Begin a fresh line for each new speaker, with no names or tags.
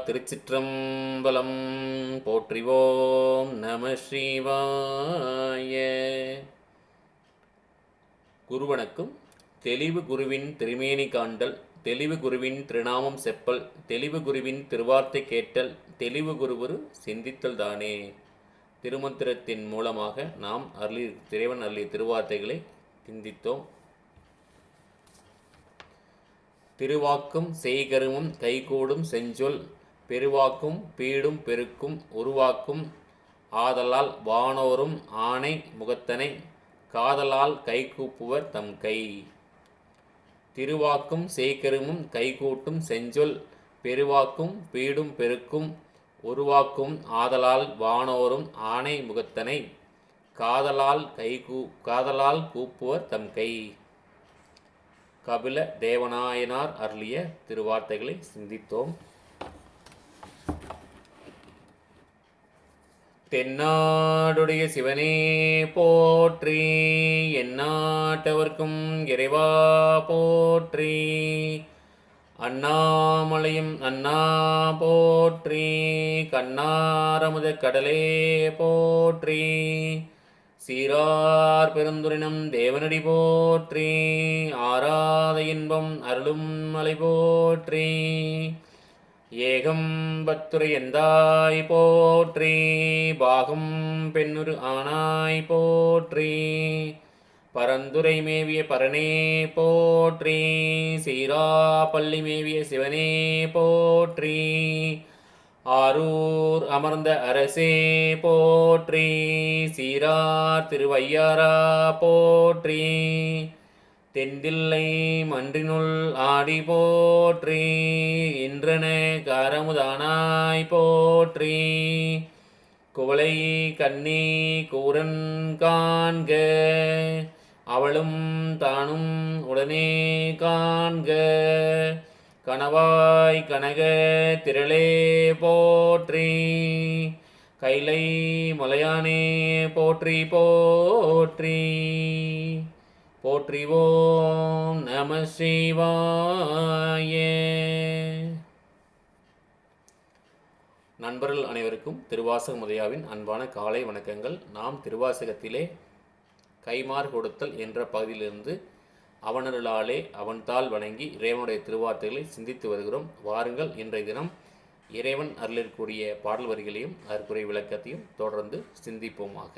திருச்சிற்றம்பலம். போற்றிவோம் நம சிவாய. குருவணக்கம். தெளிவு குருவின் திருமேனி காண்டல், தெளிவு குருவின் திருநாமம் செப்பல், தெளிவு குருவின் திருவார்த்தை கேட்டல், தெளிவு குருவுரு சிந்தித்தல் தானே. திருமந்திரத்தின் மூலமாக நாம் இறைவன் அருளிய திருவார்த்தைகளை சிந்தித்தோம். திருவாக்கும் செய்கருமம் கைகூடும் செஞ்சொல், பெருவாக்கும் பீடும் பெருக்கும் உருவாக்கும் ஆதலால் வானோரும் ஆணை முகத்தனை, காதலால் கைகூப்புவர் தம் கை. திருவாக்கும் செய்கருமம் கைகூட்டும் செஞ்சொல், பெருவாக்கும் பீடும் பெருக்கும் உருவாக்கும் ஆதலால் வானோரும் ஆணை முகத்தனை, காதலால் கூப்புவர் தம் கை. கபில தேவநாயனார் அருளிய திருவார்த்தைகளை சிந்தித்தோம். தென்னாடுடைய சிவனே போற்றி, எந்நாட்டவர்க்கும் இறைவா போற்றி. அண்ணாமலையும் அண்ணா போற்றி, கண்ணாரமுத கடலே போற்றி. சீரார் பெருந்துரினம் தேவனடி போற்றி, ஆராத இன்பம் அருளும் மலை போற்றி. ஏகம்பத்துரை எந்தாய் போற்றி, பாகம் பெண்ணுரு ஆனாய் போற்றி. பரந்துரை மேவிய பரனே போற்றி, சீரா பள்ளி மேவிய சிவனே போற்றி. ஆரூர் அமர்ந்த அரசே போற்றி, சீரார் திருவையாரா போற்றி. தென்தில்லை மன்றினுள் ஆடி போற்றி, இன்றன காரமுதானாய் போற்றி. குவளை கண்ணி கூரன் காண்க, அவளும் தானும் உடனே காண்க. கணவாய் கனக திரளே போற்றி, கைலை மலையானே போற்றி போற்றி. போற்றிவோம் நம சிவாய. நண்பர்கள் அனைவருக்கும் திருவாசக முதயாவின் அன்பான காலை வணக்கங்கள். நாம் திருவாசகத்திலே கைமாறு கொடுத்தல் என்ற பகுதியிலிருந்து அவனருளாலே அவன்தாள் வணங்கி இறைவனுடைய திருவார்த்தைகளை சிந்தித்து வருகிறோம். வாருங்கள், இன்றைய தினம் இறைவன் அருளிற்குரிய பாடல் வரிகளையும் அதற்குரிய விளக்கத்தையும் தொடர்ந்து சிந்திப்போமாக.